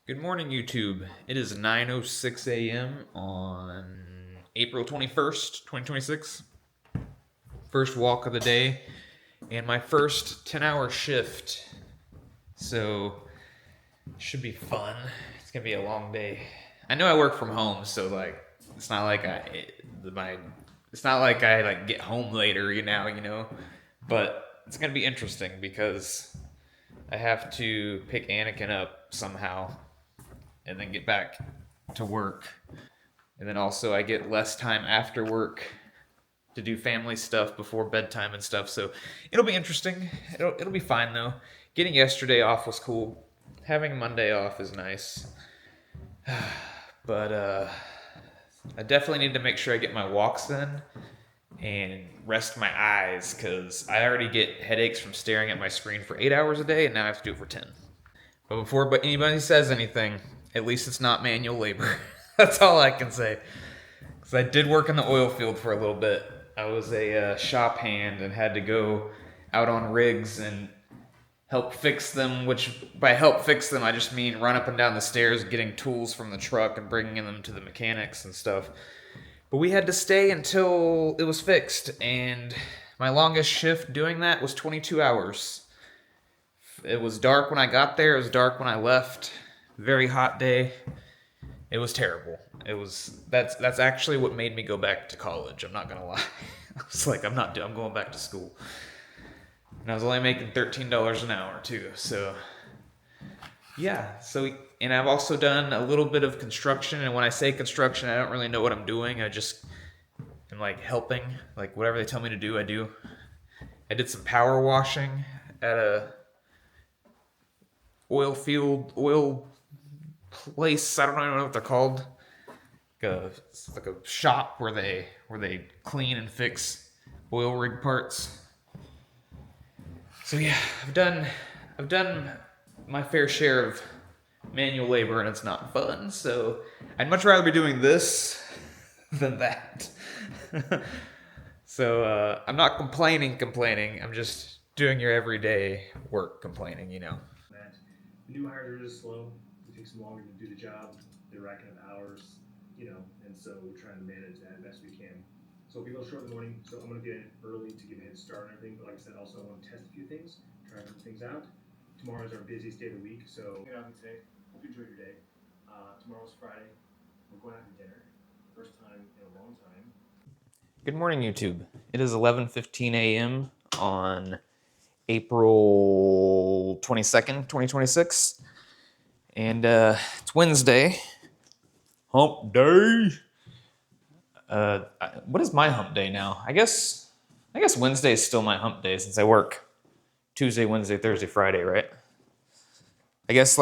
Good morning, YouTube. It is 9:06 a.m. on April 21st, 2026. First walk of the day and my first 10-hour shift. So, should be fun. It's going to be a long day. I know I work from home, so it's not like I get home later, but it's going to be interesting because I have to pick Anakin up somehow and then get back to work. And then also I get less time after work to do family stuff before bedtime and stuff. So it'll be interesting. It'll be fine though. Getting yesterday off was cool. Having Monday off is nice. But I definitely need to make sure I get my walks in and rest my eyes because I already get headaches from staring at my screen for 8 hours a day, and now I have to do it for 10. But before anybody says anything, at least it's not manual labor. That's all I can say. Because I did work in the oil field for a little bit. I was a shop hand and had to go out on rigs and help fix them, which by help fix them, I just mean run up and down the stairs getting tools from the truck and bringing them to the mechanics and stuff. But we had to stay until it was fixed, and my longest shift doing that was 22 hours. It was dark when I got there, it was dark when I left. Very hot day. It was terrible. That's actually what made me go back to college, I'm not gonna lie. I was like, I'm going back to school. And I was only making $13 an hour too, so yeah. And I've also done a little bit of construction, and when I say construction, I don't really know what I'm doing. I just am helping, whatever they tell me to do, I do. I did some power washing at a oil place. I don't even know what they're called. It's like a shop where they clean and fix oil rig parts. So yeah, I've done my fair share of manual labor, and it's not fun. So I'd much rather be doing this than that. So I'm not complaining. I'm just doing your everyday work complaining, That the new hires are just slow. It takes them longer to do the job. They're racking up hours, and so we're trying to manage that best we can. So it'll be a little short in the morning, so I'm going to get in early to give a head start and everything. But like I said, also I want to test a few things, try some things out. Tomorrow is our busiest day of the week, so hang out today. Hope you enjoy your day. Tomorrow's Friday. We're going out to dinner. First time in a long time. Good morning, YouTube. It is 11:15 a.m. on April 22nd, 2026. And it's Wednesday. Hump day. What is my hump day now? I guess Wednesday is still my hump day since I work Tuesday, Wednesday, Thursday, Friday, right? I guess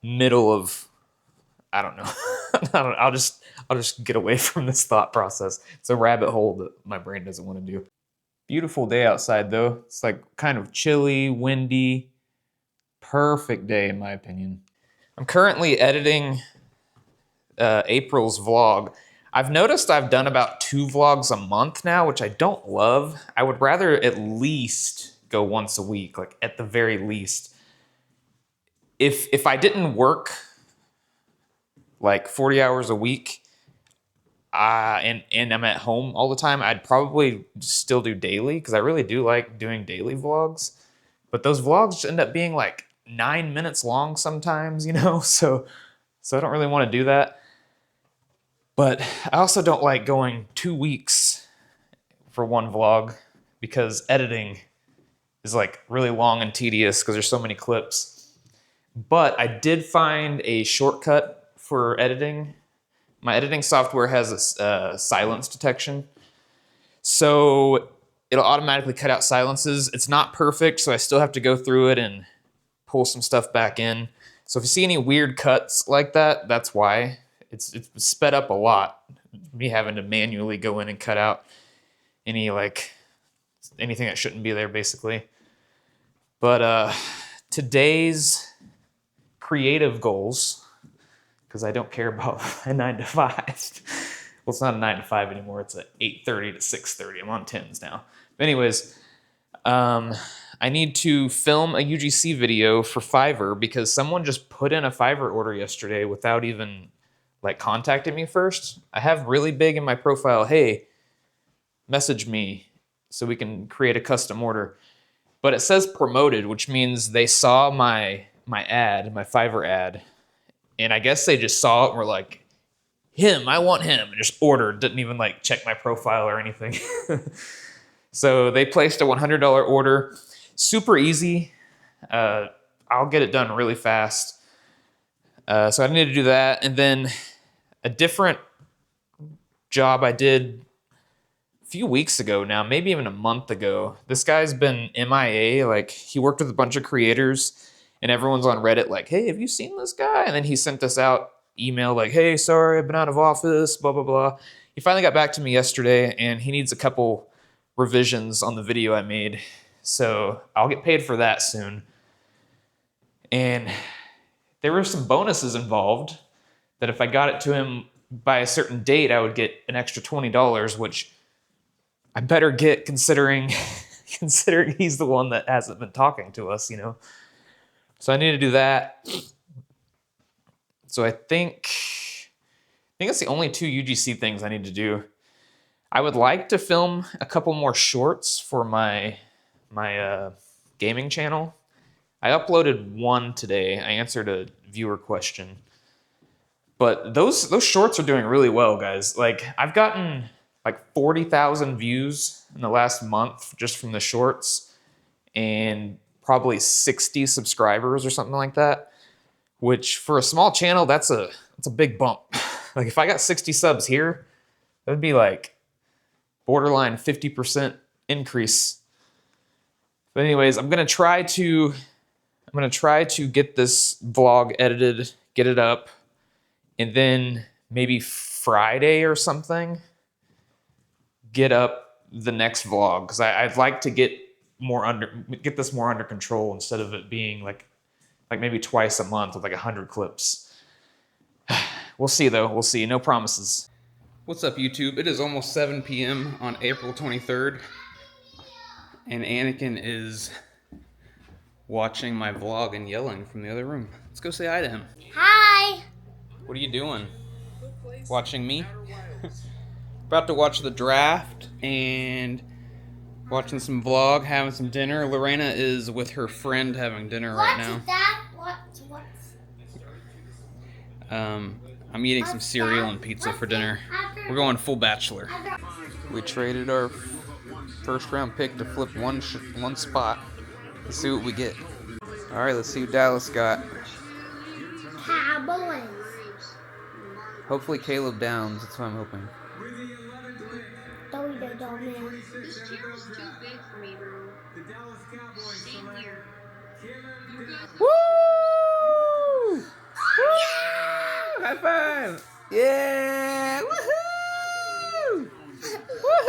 middle of, I don't know. I'll just get away from this thought process. It's a rabbit hole that my brain doesn't want to do. Beautiful day outside though. It's kind of chilly, windy. Perfect day in my opinion. I'm currently editing April's vlog. I've noticed I've done about 2 vlogs a month now, which I don't love. I would rather at least go once a week, at the very least. If I didn't work 40 hours a week, and I'm at home all the time, I'd probably still do daily because I really do like doing daily vlogs. But those vlogs end up being 9 minutes long sometimes, so I don't really want to do that. But I also don't like going 2 weeks for one vlog because editing is really long and tedious because there's so many clips. But I did find a shortcut for editing. My editing software has a silence detection. So it'll automatically cut out silences. It's not perfect, so I still have to go through it and pull some stuff back in. So if you see any weird cuts like that, that's why. It's sped up a lot, me having to manually go in and cut out any anything that shouldn't be there basically. But today's creative goals, because I don't care about a 9 to 5. Well, it's not a 9 to 5 anymore. It's a 8:30 to 6:30. I'm on 10s now. But anyways, I need to film a UGC video for Fiverr because someone just put in a Fiverr order yesterday without even like contacting me first. I have really big in my profile, hey, message me so we can create a custom order. But it says promoted, which means they saw my ad, my Fiverr ad, and I guess they just saw it and were like, him, I want him, and just ordered, didn't even like check my profile or anything. So they placed a $100 order. Super easy. I'll get it done really fast. So I need to do that. And then a different job I did a few weeks ago now, maybe even a month ago. This guy's been MIA. Like, he worked with a bunch of creators, and everyone's on Reddit like, hey, have you seen this guy? And then he sent us out email like, hey, sorry, I've been out of office, blah, blah, blah. He finally got back to me yesterday, and he needs a couple revisions on the video I made. So I'll get paid for that soon. And there were some bonuses involved that if I got it to him by a certain date, I would get an extra $20, which I better get considering he's the one that hasn't been talking to us, you know. So I need to do that. So I think that's the only 2 UGC things I need to do. I would like to film a couple more shorts for my gaming channel. I uploaded one today. I answered a viewer question. But those shorts are doing really well, guys. Like, I've gotten like 40,000 views in the last month just from the shorts, and probably 60 subscribers or something like that. Which for a small channel, that's a big bump. Like, if I got 60 subs here, that would be like borderline 50% increase. But anyways, I'm gonna try to get this vlog edited, get it up, and then maybe Friday or something, get up the next vlog, because I'd like to get this more under control instead of it being like maybe twice a month with like 100 clips. We'll see though. We'll see. No promises. What's up, YouTube? It is almost 7 p.m. on April 23rd, and Anakin is watching my vlog and yelling from the other room. Let's go say hi to him. Hi! What are you doing? Watching me? About to watch the draft and watching some vlog, having some dinner. Lorena is with her friend having dinner right now. What's that? I'm eating some cereal and pizza for dinner. We're going full bachelor. We traded our first round pick to flip one spot. Let's see what we get. All right, let's see what Dallas got. Cowboys. Hopefully Caleb Downs. That's what I'm hoping. Don't man. This chair's too big for me, bro. Same here. Woo! Woo! High five! Yeah! Woohoo! Oh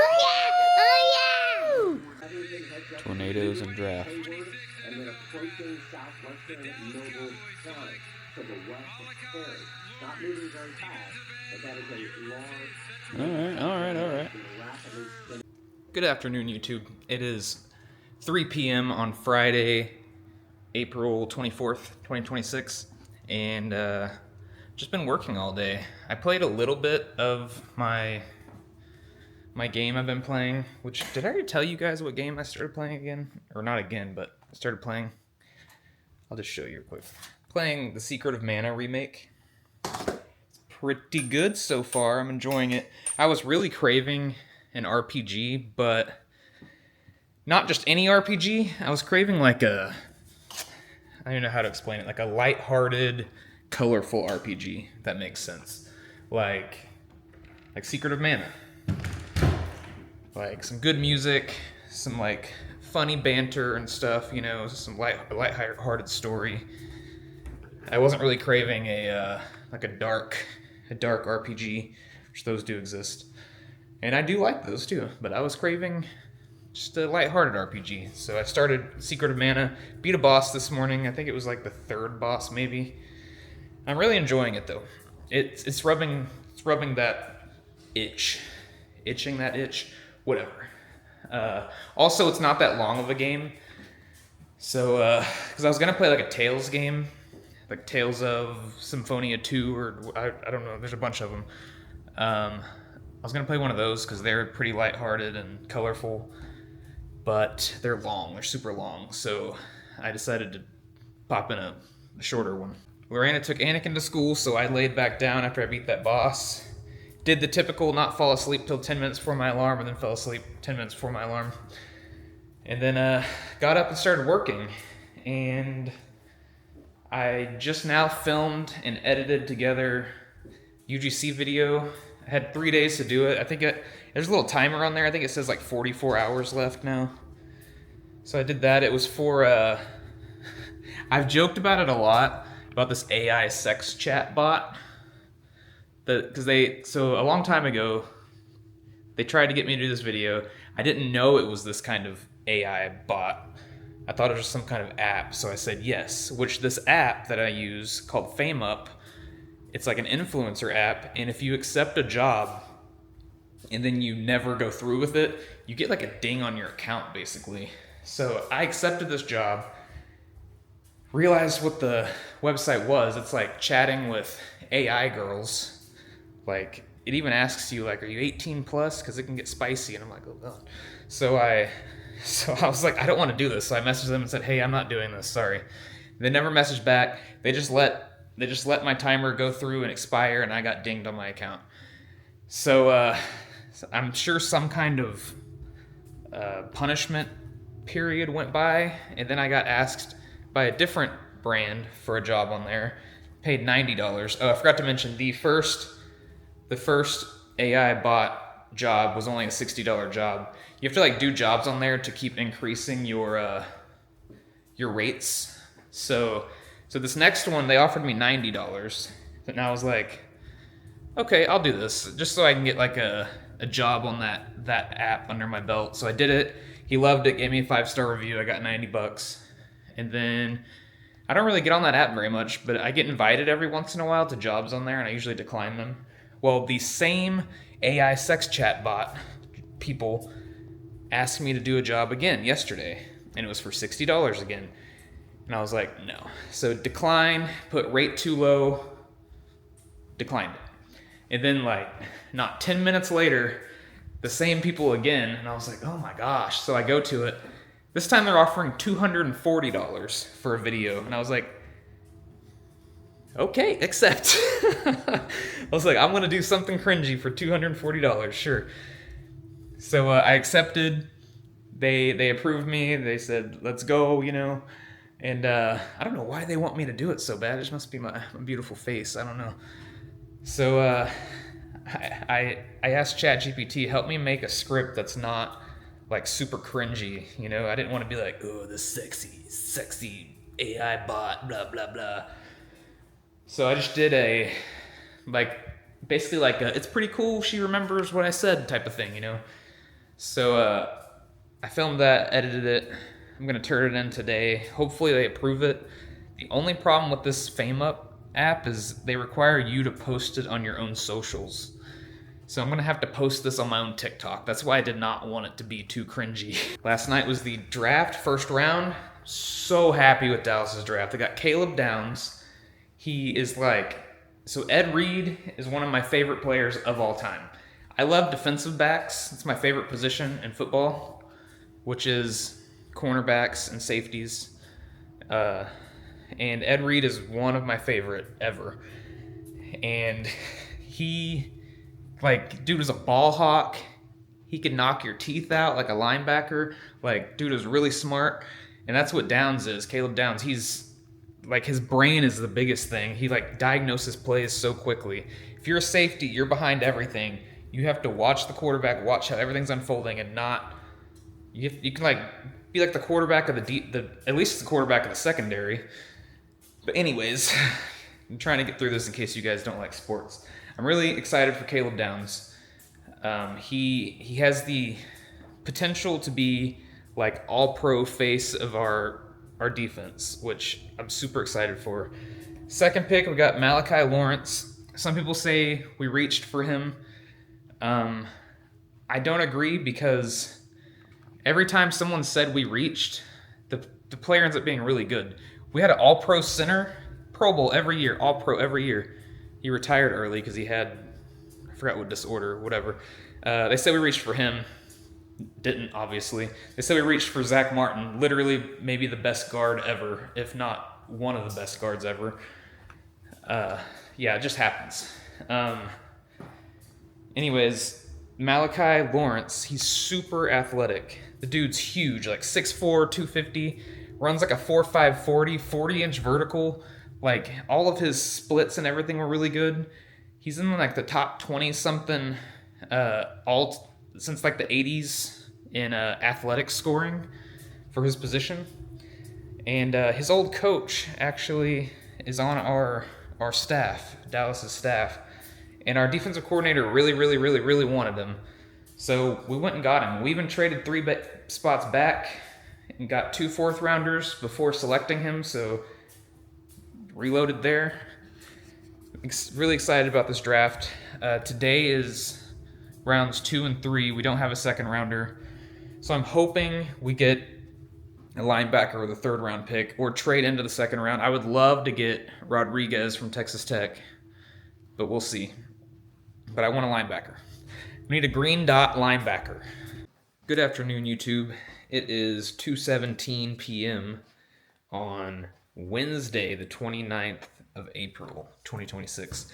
Woohoo! Tornadoes and draft. And then approaching southwestern Noble County to the west of Perry. Not moving very fast, but that is a large... All right. Good afternoon, YouTube. It is 3 p.m. on Friday, April 24th, 2026, and just been working all day. I played a little bit of my game I've been playing, which, did I already tell you guys what game I started playing again? Or not again, but I started playing. I'll just show you real quick. Playing the Secret of Mana remake. It's pretty good so far. I'm enjoying it. I was really craving an RPG, but not just any RPG. I was craving like I don't know how to explain it, like a lighthearted, colorful RPG, if that makes sense. Like Secret of Mana. Like some good music, some like funny banter and stuff, you know, some light-hearted story. I wasn't really craving a dark RPG, which those do exist. And I do like those too, but I was craving just a lighthearted RPG. So I started Secret of Mana, beat a boss this morning. I think it was like the third boss maybe. I'm really enjoying it though. It's rubbing that itch. Itching that itch. Whatever. Also, it's not that long of a game. So, because I was gonna play like a Tales game, like Tales of Symphonia 2, or I don't know. There's a bunch of them. I was gonna play one of those because they're pretty lighthearted and colorful, but they're long. They're super long. So I decided to pop in a shorter one. Lorena took Anakin to school, so I laid back down after I beat that boss. Did the typical not fall asleep till 10 minutes before my alarm, and then fell asleep 10 minutes before my alarm. And then got up and started working. And I just now filmed and edited together UGC video. I had 3 days to do it. I think there's a little timer on there. I think it says like 44 hours left now. So I did that. It was for, I've joked about it a lot, about this AI sex chat bot. So a long time ago, they tried to get me to do this video. I didn't know it was this kind of AI bot. I thought it was some kind of app, so I said yes, which this app that I use called FameUp, it's like an influencer app, and if you accept a job and then you never go through with it, you get like a ding on your account, basically. So I accepted this job, realized what the website was. It's like chatting with AI girls. Like, it even asks you, like, are you 18 plus? Because it can get spicy. And I'm like, oh, God. So I was like, I don't want to do this. So I messaged them and said, hey, I'm not doing this. Sorry. They never messaged back. They just let my timer go through and expire, and I got dinged on my account. So I'm sure some kind of punishment period went by, and then I got asked by a different brand for a job on there. Paid $90. Oh, I forgot to mention the first AI bot job was only a $60 job. You have to like do jobs on there to keep increasing your rates. So this next one, they offered me $90, and I was like, okay, I'll do this just so I can get like a job on that app under my belt. So I did it. He loved it, gave me a 5-star review. I got $90, and then I don't really get on that app very much, but I get invited every once in a while to jobs on there, and I usually decline them. Well, the same AI sex chat bot people asked me to do a job again yesterday, and it was for $60 again. And I was like, no. So decline, put rate too low, declined it. And then like not 10 minutes later, the same people again, and I was like, oh my gosh. So I go to it. This time they're offering $240 for a video, and I was like, okay, accept. I was like, I'm gonna do something cringy for $240, sure. So I accepted. They approved me. They said, let's go, you know. And I don't know why they want me to do it so bad. It just must be my beautiful face. I don't know. So I asked ChatGPT, help me make a script that's not like super cringy, you know. I didn't want to be like, oh, this sexy AI bot, blah blah blah. So I just did basically it's pretty cool, she remembers what I said type of thing, you know. So I filmed that, edited it. I'm gonna turn it in today. Hopefully they approve it. The only problem with this FameUp app is they require you to post it on your own socials. So I'm gonna have to post this on my own TikTok. That's why I did not want it to be too cringy. Last night was the draft, first round. So happy with Dallas's draft. They got Caleb Downs. He is so Ed Reed is one of my favorite players of all time. I love defensive backs. It's my favorite position in football, which is cornerbacks and safeties. And Ed Reed is one of my favorite ever. And he, dude is a ball hawk. He can knock your teeth out like a linebacker. Dude is really smart. And that's what Downs is, Caleb Downs. He's, his brain is the biggest thing. He, diagnoses plays so quickly. If you're a safety, you're behind everything. You have to watch the quarterback, watch how everything's unfolding, and not... You can, be like the quarterback of at least the quarterback of the secondary. But anyways, I'm trying to get through this in case you guys don't like sports. I'm really excited for Caleb Downs. He has the potential to be all-pro face of our defense, which I'm super excited for. Second pick, we got Malachi Lawrence. Some people say we reached for him. I don't agree, because every time someone said we reached, the player ends up being really good. We had an all-pro center, Pro Bowl every year, all-pro every year. He retired early because he had, I forgot what disorder, whatever. They said we reached for him. Didn't, obviously. They said we reached for Zach Martin, literally maybe the best guard ever, if not one of the best guards ever. Yeah, it just happens. Anyways, Malachi Lawrence, he's super athletic. The dude's huge, like 6'4", 250, runs like a 4.5 40, 40-inch vertical. Like, all of his splits and everything were really good. He's in like the top 20-something all since like the 80s in athletic scoring for his position. And his old coach actually is on our staff, Dallas's staff. And our defensive coordinator really wanted him. So we went and got him. We even traded 3 spots back and got 2 4th-rounders before selecting him. So reloaded there. Really excited about this draft. Today is rounds 2 and 3. We don't have a 2nd rounder. So I'm hoping we get a linebacker with a 3rd-round pick or trade into the 2nd round. I would love to get Rodriguez from Texas Tech, but we'll see. But I want a linebacker. We need a green dot linebacker. Good afternoon, YouTube. It is 2:17 p.m. on Wednesday, the 29th of April, 2026.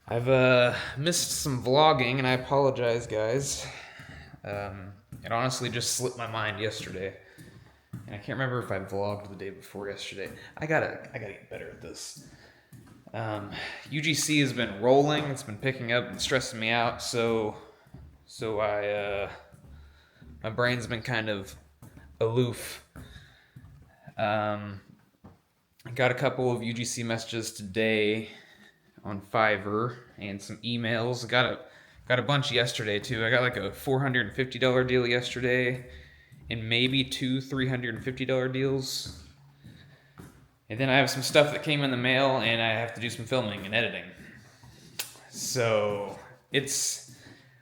I've missed some vlogging, and I apologize, guys. It honestly just slipped my mind yesterday. And I can't remember if I vlogged the day before yesterday. I gotta get better at this. UGC has been rolling. It's been picking up and stressing me out. So my brain's been kind of aloof. I got a couple of UGC messages today on Fiverr and some emails. I got a bunch yesterday too. I got like a $450 deal yesterday and maybe 2 $350 deals. And then I have some stuff that came in the mail and I have to do some filming and editing. So it's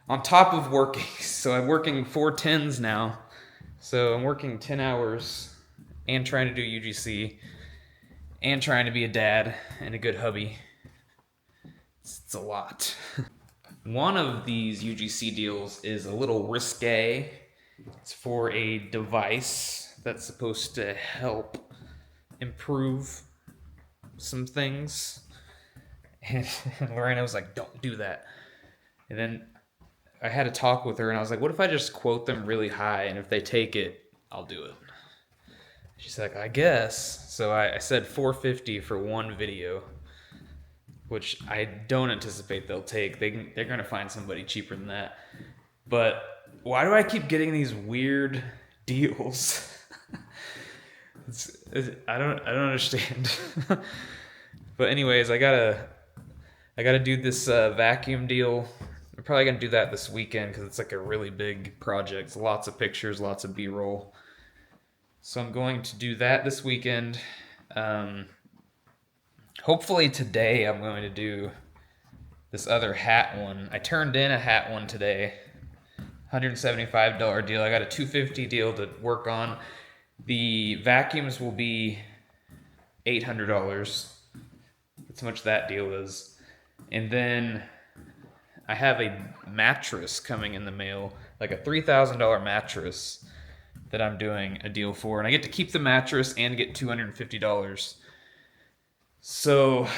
on top of working. So I'm working 4 10s now. So I'm working 10 hours and trying to do UGC and trying to be a dad and a good hubby. It's a lot. One of these UGC deals is a little risque. It's for a device that's supposed to help improve some things. And Lorena was like, don't do that. And then I had a talk with her and I was like, what if I just quote them really high and if they take it, I'll do it. She's like, I guess. So I said $450 for one video, which I don't anticipate they'll take. They're going to find somebody cheaper than that. But why do I keep getting these weird deals? I don't understand. But anyways, I gotta do this vacuum deal. I'm probably gonna do that this weekend because it's like a really big project. It's lots of pictures, lots of B-roll. So I'm going to do that this weekend. Hopefully today I'm going to do this other hat one. I turned in a hat one today. $175 deal. I got a $250 deal to work on. The vacuums will be $800. That's how much that deal is. And then I have a mattress coming in the mail, like a $3,000 mattress that I'm doing a deal for. And I get to keep the mattress and get $250. So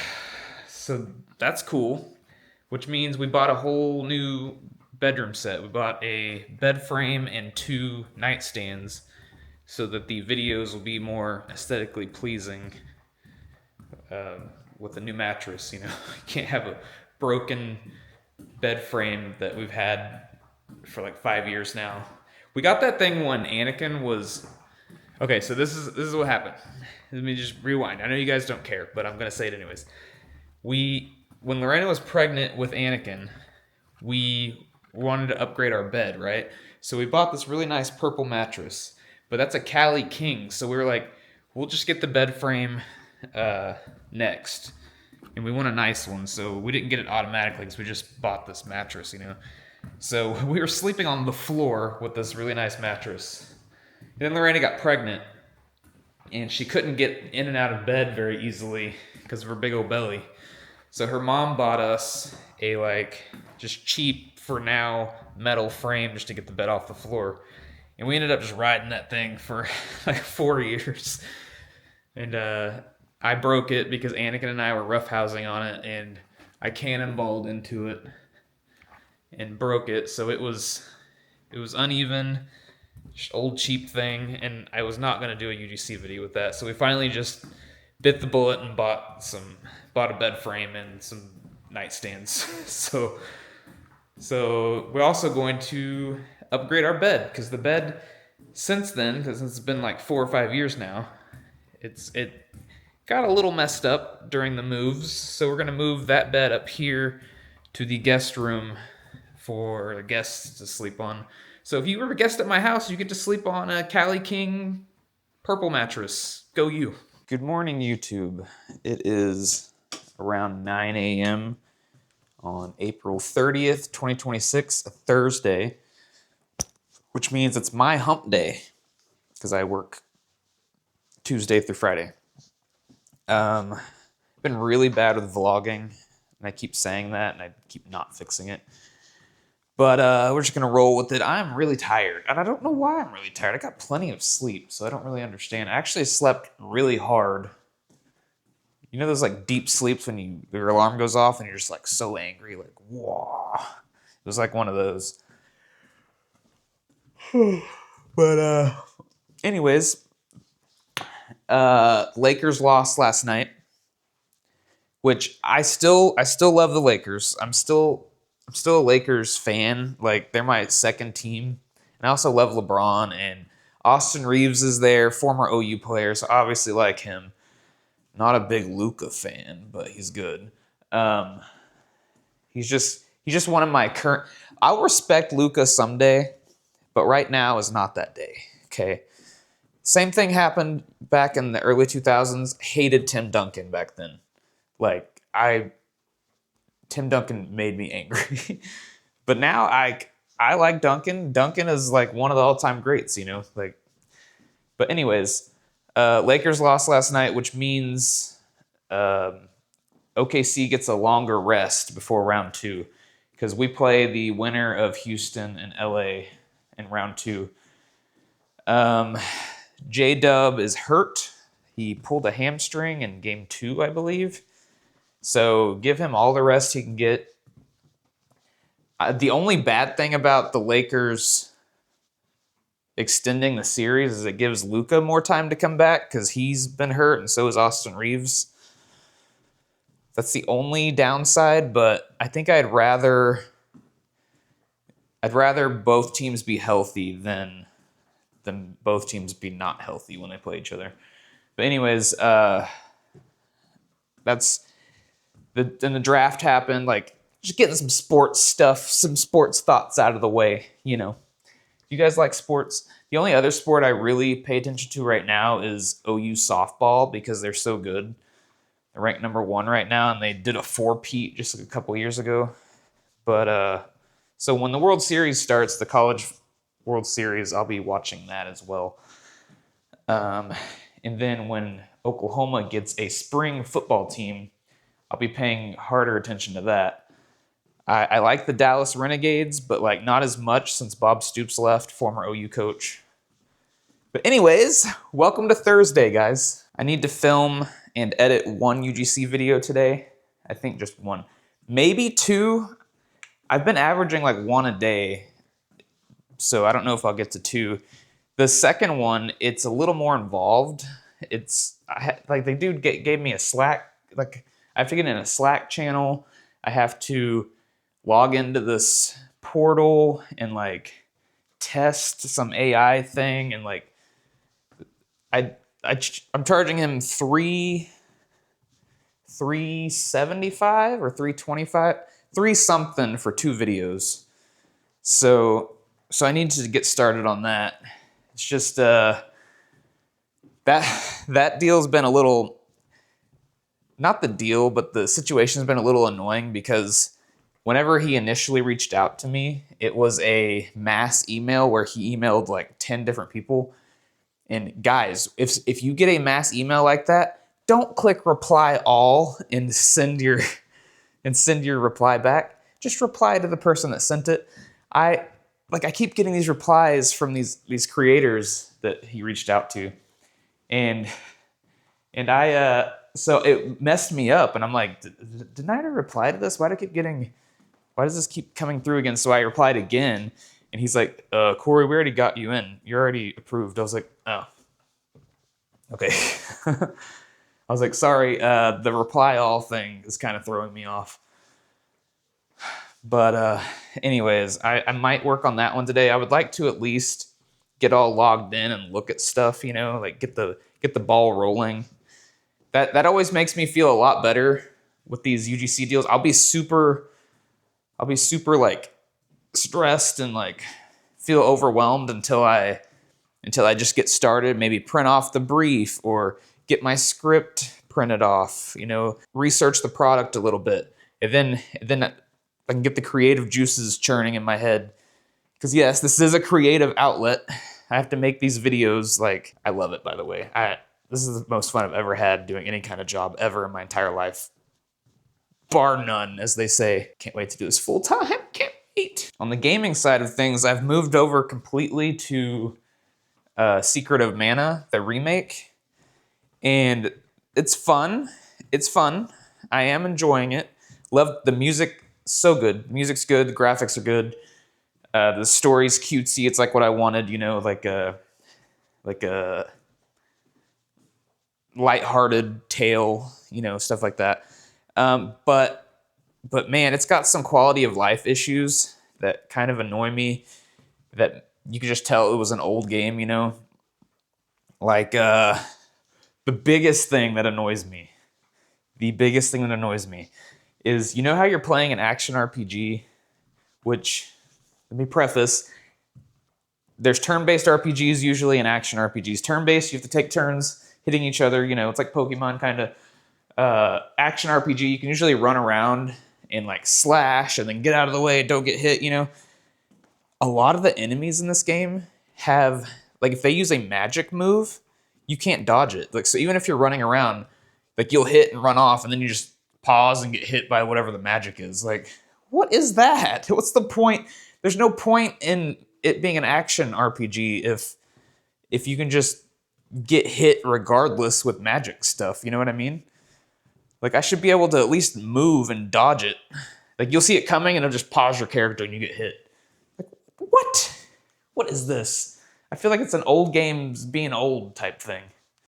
that's cool, which means we bought a whole new bedroom set. We bought a bed frame and 2 nightstands so that the videos will be more aesthetically pleasing with a new mattress. You know, you can't have a broken bed frame that we've had for like 5 years now. We got that thing when Anakin was... Okay, so this is what happened. Let me just rewind. I know you guys don't care, but I'm going to say it anyways. When Lorena was pregnant with Anakin, we wanted to upgrade our bed, right? So we bought this really nice purple mattress, but that's a Cali King. So we were like, we'll just get the bed frame next. And we want a nice one, so we didn't get it automatically because we just bought this mattress, you know. So we were sleeping on the floor with this really nice mattress. Then Lorena got pregnant, and she couldn't get in and out of bed very easily because of her big old belly. So her mom bought us a like just cheap for now metal frame just to get the bed off the floor. And we ended up just riding that thing for like 4 years. And I broke it because Anakin and I were roughhousing on it, and I cannonballed into it and broke it. So it was uneven, just old cheap thing, and I was not going to do a UGC video with that. So we finally just bit the bullet and bought a bed frame and some nightstands. So we're also going to upgrade our bed, because the bed since then, because it's been like 4 or 5 years now, it got a little messed up during the moves. So we're going to move that bed up here to the guest room for the guests to sleep on. So if you were a guest at my house, you get to sleep on a Cali King purple mattress. Go you. Good morning, YouTube. It is around 9 a.m. on April 30th, 2026, a Thursday, which means it's my hump day because I work Tuesday through Friday. I've been really bad with vlogging, and I keep saying that, and I keep not fixing it. But we're just going to roll with it. I'm really tired, and I don't know why I'm really tired. I got plenty of sleep, so I don't really understand. I actually slept really hard. You know those like deep sleeps when your alarm goes off and you're just like so angry, like, whoa. It was like one of those. But anyways, Lakers lost last night, which I still love the Lakers. I'm still a Lakers fan. Like, they're my second team. And I also love LeBron, and Austin Reeves is there, former OU player, so I obviously like him. Not a big Luka fan, but he's good. He's just one of my current. I'll respect Luka someday, but right now is not that day. Okay. Same thing happened back in the early 2000s. Hated Tim Duncan back then. Like, Tim Duncan made me angry. But now I like Duncan. Duncan is like one of the all-time greats, you know? Like, but anyways, Lakers lost last night, which means OKC gets a longer rest before round 2, because we play the winner of Houston and LA in round 2. J-Dub is hurt. He pulled a hamstring in game 2, I believe. So give him all the rest he can get. The only bad thing about the Lakers extending the series is it gives Luka more time to come back, because he's been hurt, and so is Austin Reeves. That's the only downside, but I think I'd rather both teams be healthy than both teams be not healthy when they play each other. But anyways, then the draft happened. Like, just getting some sports stuff, some sports thoughts out of the way, you know. You guys like sports? The only other sport I really pay attention to right now is OU softball, because they're so good. They're ranked number 1 right now, and they did a 4-peat just like a couple years ago. But so when the World Series starts, the College World Series, I'll be watching that as well. And then when Oklahoma gets a spring football team, I'll be paying harder attention to that. I like the Dallas Renegades, but like not as much since Bob Stoops left, former OU coach. But anyways, welcome to Thursday, guys. I need to film and edit 1 UGC video today. I think just 1. Maybe 2. I've been averaging like 1 a day, so I don't know if I'll get to 2. The second one, it's a little more involved. Like the dude gave me a Slack. Like, I have to get in a Slack channel. I have to log into this portal and like test some AI thing, and like I'm charging him $375 or $325, 3 something for 2 videos. So I need to get started on that. It's just that deal's been a little, not the deal, but the situation's been a little annoying, because whenever he initially reached out to me, it was a mass email where he emailed like 10 different people. And guys, if you get a mass email like that, don't click reply all and send your reply back. Just reply to the person that sent it. I keep getting these replies from these creators that he reached out to, and I so it messed me up, and I'm like, didn't I already reply to this? Why does this keep coming through again? So I replied again, and he's like, Corey, we already got you in. You're already approved. I was like, oh, okay. I was like, sorry, the reply all thing is kind of throwing me off. But anyways, I might work on that one today. I would like to at least get all logged in and look at stuff, like get the ball rolling. That always makes me feel a lot better with these UGC deals. I'll be super like stressed and like feel overwhelmed until I just get started, maybe print off the brief or get my script printed off, research the product a little bit. And then I can get the creative juices churning in my head. Because yes, this is a creative outlet. I have to make these videos. Like, I love it, by the way. This is the most fun I've ever had doing any kind of job ever in my entire life. Bar none, as they say. Can't wait to do this full time. Can't wait. On the gaming side of things, I've moved over completely to Secret of Mana, the remake. And it's fun. It's fun. I am enjoying it. Love the music. So good. The music's good. The graphics are good. The story's cutesy. It's like what I wanted, like a lighthearted tale, stuff like that. But man, it's got some quality of life issues that kind of annoy me. That you can just tell it was an old game, Like the biggest thing that annoys me. Is how you're playing an action RPG, which, let me preface, there's turn-based RPGs usually and action RPGs. Turn-based, you have to take turns hitting each other, it's like Pokemon kind of. Action RPG, you can usually run around and like slash and then get out of the way and don't get hit, A lot of the enemies in this game have, like, if they use a magic move, you can't dodge it. Like, so even if you're running around, like, you'll hit and run off and then you just pause and get hit by whatever the magic is. Like, what is that? What's the point? There's no point in it being an action RPG if you can just get hit regardless with magic stuff. You know what I mean? Like, I should be able to at least move and dodge it. Like, you'll see it coming and it'll just pause your character and you get hit. Like, what? What is this? I feel like it's an old games being old type thing.